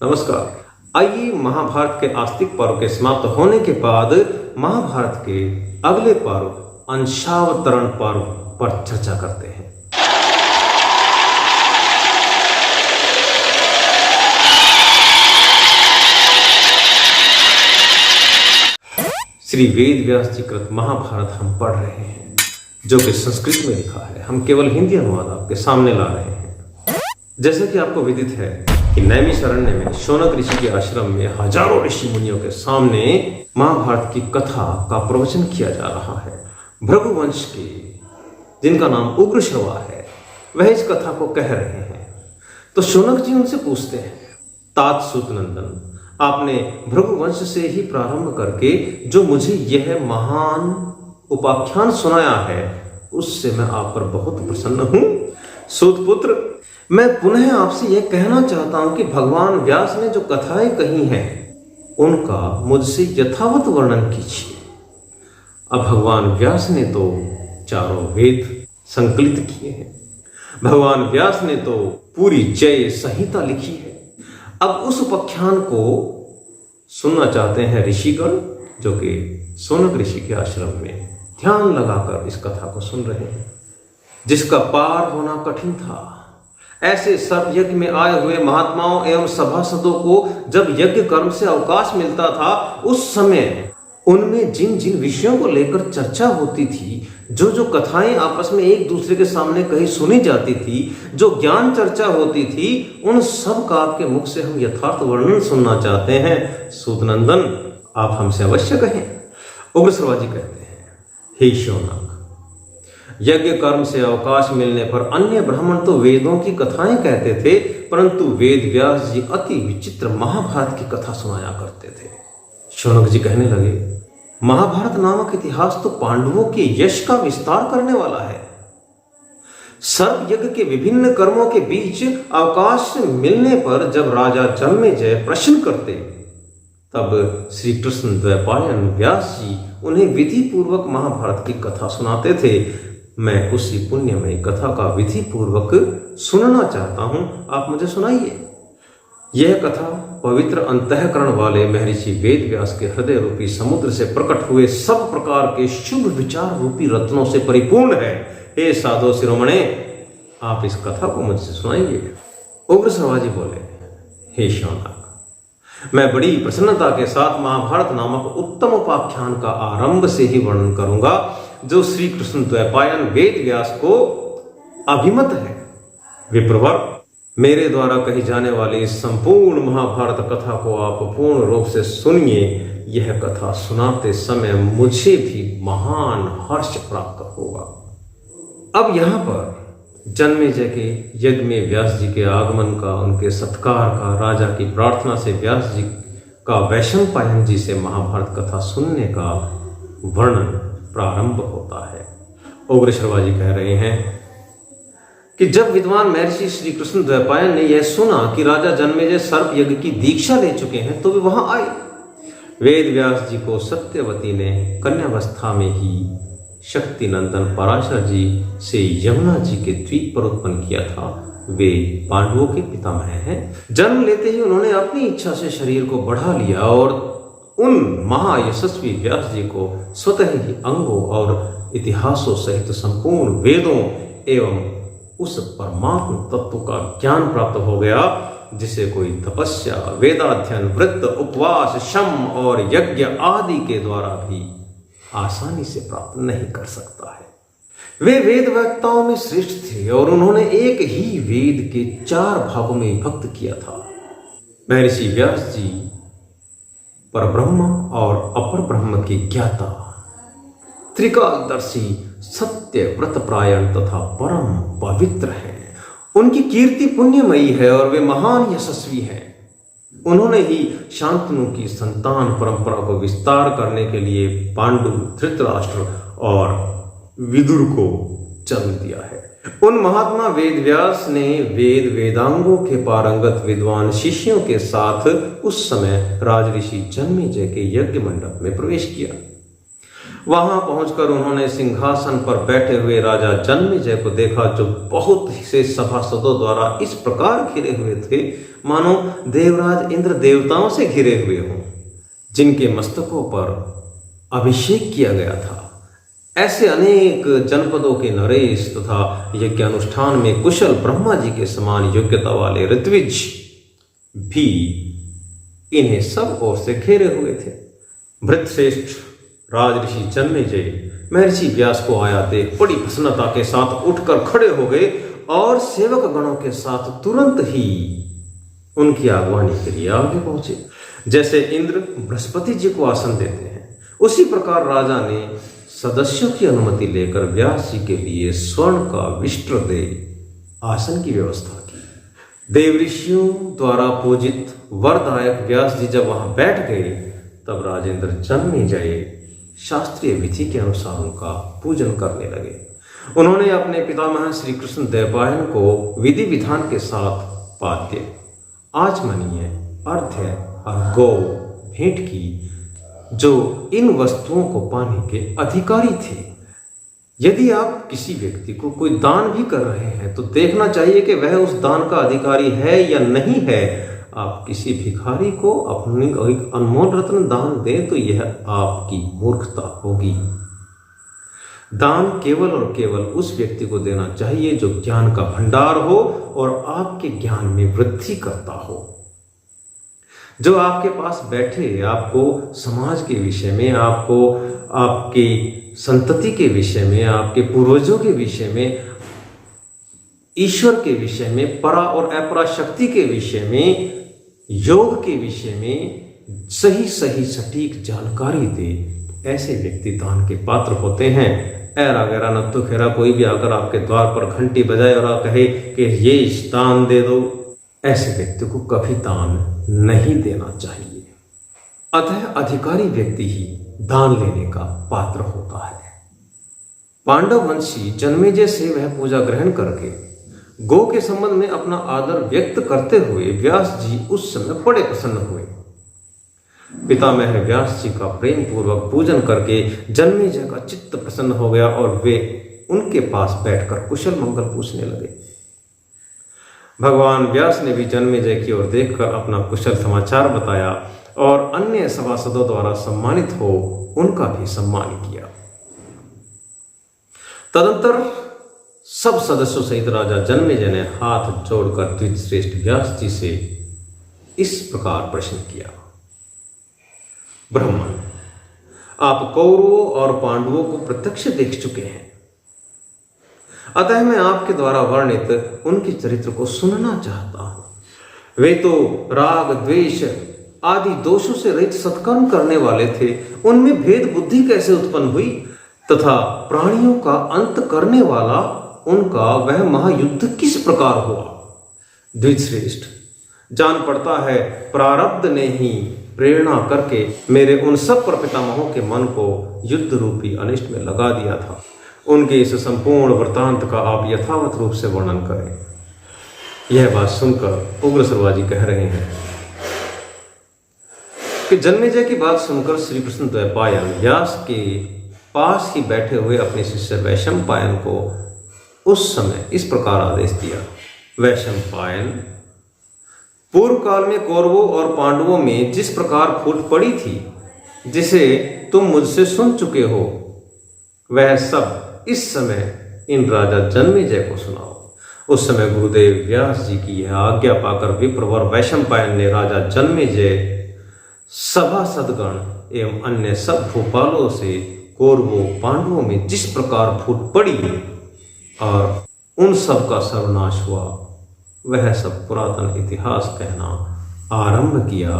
नमस्कार। आइए महाभारत के आस्तिक पर्व के समाप्त होने के बाद महाभारत के अगले पर्व अंशावतरण पर्व पर चर्चा करते हैं। श्री वेद व्यास जी कृत महाभारत हम पढ़ रहे हैं, जो कि संस्कृत में लिखा है। हम केवल हिंदी अनुवाद आपके सामने ला रहे हैं। जैसा कि आपको विदित है कि नैमिषारण्य में शौनक ऋषि के आश्रम में हजारों ऋषि मुनियों के सामने महाभारत की कथा का प्रवचन किया जा रहा है। भृगुवंश के, जिनका नाम उग्रश्रवा है, वह इस कथा को कह रहे हैं। तो शौनक जी उनसे पूछते हैं, तात सूत नंदन, आपने भृगुवंश से ही प्रारंभ करके जो मुझे यह महान उपाख्यान सुनाया है, उससे मैं आप पर बहुत प्रसन्न हूं। सूतपुत्र, मैं पुनः आपसे यह कहना चाहता हूं कि भगवान व्यास ने जो कथाएं कही हैं, उनका मुझसे यथावत वर्णन कीजिए। अब भगवान व्यास ने तो चारों वेद संकलित किए हैं, भगवान व्यास ने तो पूरी जय संहिता लिखी है। अब उस उपाख्यान को सुनना चाहते हैं ऋषिगण, जो कि शौनक ऋषि के आश्रम में ध्यान लगाकर इस कथा को सुन रहे हैं, जिसका पार होना कठिन था। ऐसे सर्प यज्ञ में आए हुए महात्माओं एवं सभासदों को जब यज्ञ कर्म से अवकाश मिलता था, उस समय उनमें जिन जिन विषयों को लेकर चर्चा होती थी, जो जो कथाएं आपस में एक दूसरे के सामने कहीं सुनी जाती थी, जो ज्ञान चर्चा होती थी, उन सब का आपके मुख से हम यथार्थ वर्णन सुनना चाहते हैं। सूतनंदन, आप हमसे अवश्य कहें। उग्रश्रवा जी कहते हैं, हे शौनक, यज्ञ कर्म से अवकाश मिलने पर अन्य ब्राह्मण तो वेदों की कथाएं कहते थे, परंतु वेद व्यास जी अति विचित्र महाभारत की कथा सुनाया करते थे। शौनक जी कहने लगे, महाभारत नामक इतिहास तो पांडवों के यश का विस्तार करने वाला है। सर्प यज्ञ के विभिन्न कर्मों के बीच अवकाश मिलने पर जब राजा जन्मेजय प्रश्न करते, तब श्री कृष्ण द्वैपायन व्यास जी उन्हें विधि पूर्वक महाभारत की कथा सुनाते थे। मैं उसी पुण्यमयी कथा का विधि पूर्वक सुनना चाहता हूं, आप मुझे सुनाइए। यह कथा पवित्र अंतःकरण वाले महर्षि वेद व्यास के हृदय रूपी समुद्र से प्रकट हुए सब प्रकार के शुभ विचार रूपी रत्नों से परिपूर्ण है। हे साधो शिरोमणे, आप इस कथा को मुझसे सुनाइए। उग्रश्रवा जी बोले, हे शौनक, मैं बड़ी प्रसन्नता के साथ महाभारत नामक उत्तम उपाख्यान का आरंभ से ही वर्णन करूंगा, जो श्री कृष्ण द्वैपायन वेद व्यास को अभिमत है। विप्रवर, मेरे द्वारा कही जाने वाली इस संपूर्ण महाभारत कथा को आप पूर्ण रूप से सुनिए। यह कथा सुनाते समय मुझे भी महान हर्ष प्राप्त होगा। अब यहाँ पर जन्मेजय के यज्ञ में व्यास जी के आगमन का, उनके सत्कार का, राजा की प्रार्थना से व्यास जी का वैशंपायन जी से महाभारत कथा सुनने का वर्णन प्रारंभ होता है। उग्रश्रवा जी कह रहे हैं कि जब विद्वान महर्षि श्री कृष्ण द्वैपायन ने यह सुना कि राजा जन्मेजय सर्प यज्ञ की दीक्षा ले चुके हैं, तो वे वहां आए। वेद व्यास जी को सत्यवती ने कन्यावस्था में ही शक्ति नंदन पराशर जी से यमुना जी के द्वीप पर उत्पन्न किया था। वे पांडवों के पितामह हैं। जन्म लेते ही उन्होंने अपनी इच्छा से शरीर को बढ़ा लिया और उन महायशस्वी व्यास जी को स्वतः ही अंगों और इतिहासों सहित संपूर्ण वेदों एवं उस परमात्म तत्व का ज्ञान प्राप्त हो गया, जिसे कोई तपस्या, वेदाध्ययन, व्रत, उपवास, शम और यज्ञ आदि के द्वारा भी आसानी से प्राप्त नहीं कर सकता है। वे वेद वक्ताओं में श्रेष्ठ थे और उन्होंने एक ही वेद के 4 भागों में विभक्त किया था। महर्षि व्यास जी परब्रह्म और अपर ब्रह्म के ज्ञाता, त्रिकालदर्शी, सत्य व्रतपरायण तथा परम पवित्र हैं। उनकी कीर्ति पुण्यमयी है और वे महान यशस्वी हैं। उन्होंने ही शांतनु की संतान परंपरा को विस्तार करने के लिए पांडु, धृतराष्ट्र और विदुर को जन्म दिया है। उन महात्मा वेद व्यास ने वेद वेदांगों के पारंगत विद्वान शिष्यों के साथ उस समय राजऋषि जन्मेजय के यज्ञ मंडप में प्रवेश किया। वहां पहुंचकर उन्होंने सिंहासन पर बैठे हुए राजा जन्मेजय को देखा, जो बहुत से सभासदों द्वारा इस प्रकार घिरे हुए थे मानो देवराज इंद्र देवताओं से घिरे हुए हों, जिनके मस्तकों पर अभिषेक किया गया था। ऐसे अनेक जनपदों के नरेश तथा यज्ञ अनुष्ठान में कुशल ब्रह्मा जी के समान योग्यता वाले ऋत्विज भी इन्हें सब ओर से घेरे हुए थे। भृतश्रेष्ठ राजऋषि जन्मेजय महर्षि व्यास को आया देख बड़ी प्रसन्नता के साथ उठकर खड़े हो गए और सेवक गणों के साथ तुरंत ही उनकी आगवानी के लिए आगे पहुंचे। जैसे इंद्र बृहस्पति जी को आसन देते हैं, उसी प्रकार राजा ने सदस्यों की अनुमति लेकर व्यास जी के लिए स्वर्ण का विष्टदे आसन की व्यवस्था की। देव ऋषियों द्वारा पूजित वरदायक व्यास जी जब वहां बैठ गए, तब राजेंद्र जन्मेजय शास्त्रीय विधि के अनुसार उनका पूजन करने लगे। उन्होंने अपने पितामह श्री कृष्ण द्वैपायन को विधि विधान के साथ पाद्य, आचमनीय, अर्घ्य और गौ भेंट की, जो इन वस्तुओं को पाने के अधिकारी थे। यदि आप किसी व्यक्ति को कोई दान भी कर रहे हैं तो देखना चाहिए कि वह उस दान का अधिकारी है या नहीं है। आप किसी भिखारी को अपनी एक अनमोल रत्न दान दें तो यह आपकी मूर्खता होगी। दान केवल और केवल उस व्यक्ति को देना चाहिए जो ज्ञान का भंडार हो और आपके ज्ञान में वृद्धि करता हो। जो आपके पास बैठे आपको समाज के विषय में, आपको आपकी संतति के विषय में, आपके पूर्वजों के विषय में, ईश्वर के विषय में, परा और अपरा शक्ति के विषय में, योग के विषय में सही सही सटीक जानकारी दे, ऐसे व्यक्ति दान के पात्र होते हैं। ऐरा गैरा नत्थु खेरा कोई भी आकर आपके द्वार पर घंटी बजाए और कहे कि ये दान दे दो, ऐसे व्यक्ति को कभी दान नहीं देना चाहिए। अतः अधिकारी व्यक्ति ही दान लेने का पात्र होता है। पांडव वंशी जन्मेजय से वह पूजा ग्रहण करके गौ के संबंध में अपना आदर व्यक्त करते हुए व्यास जी उस समय बड़े प्रसन्न हुए। पितामह व्यास जी का प्रेम पूर्वक पूजन करके जन्मेजय का चित्त प्रसन्न हो गया और वे उनके पास बैठकर कुशल मंगल पूछने लगे। भगवान व्यास ने भी जन्मेजय की ओर देखकर अपना कुशल समाचार बताया और अन्य सभासदों द्वारा सम्मानित हो उनका भी सम्मान किया। तदंतर सब सदस्यों सहित राजा जन्मेजय ने हाथ जोड़कर द्विजश्रेष्ठ व्यास जी से इस प्रकार प्रश्न किया। ब्राह्मण, आप कौरवों और पांडवों को प्रत्यक्ष देख चुके हैं, अतः मैं आपके द्वारा वर्णित उनके चरित्र को सुनना चाहता हूं। वे तो राग द्वेष आदि दोषों से रहित सत्कर्म करने वाले थे। उनमें भेद बुद्धि कैसे उत्पन्न हुई तथा प्राणियों का अंत करने वाला उनका वह महायुद्ध किस प्रकार हुआ? द्विजश्रेष्ठ, जान पड़ता है प्रारब्ध ने ही प्रेरणा करके मेरे उन सब प्रपितामहों के मन को युद्ध रूपी अनिष्ट में लगा दिया था। उनके इस संपूर्ण वृत्तांत का आप यथावत रूप से वर्णन करें। यह बात सुनकर उग्रसर्वा जी कह रहे हैं कि जन्मेजय की बात सुनकर श्री कृष्ण द्वैपायन व्यास के पास ही बैठे हुए अपने शिष्य वैशंपायन को उस समय इस प्रकार आदेश दिया। वैशंपायन, पूर्व काल में कौरवों और पांडवों में जिस प्रकार फूट पड़ी थी, जिसे तुम मुझसे सुन चुके हो, वह सब इस समय इन राजा जन्मेजय को सुनाओ। उस समय गुरुदेव व्यास जी की यह आज्ञा पाकर विप्रवर वैशंपायन ने राजा जन्मेजय, सभासदगण एवं अन्य सब भूपालों से कौरवों पांडवों में जिस प्रकार फूट पड़ी और उन सब का सर्वनाश हुआ, वह सब पुरातन इतिहास कहना आरंभ किया।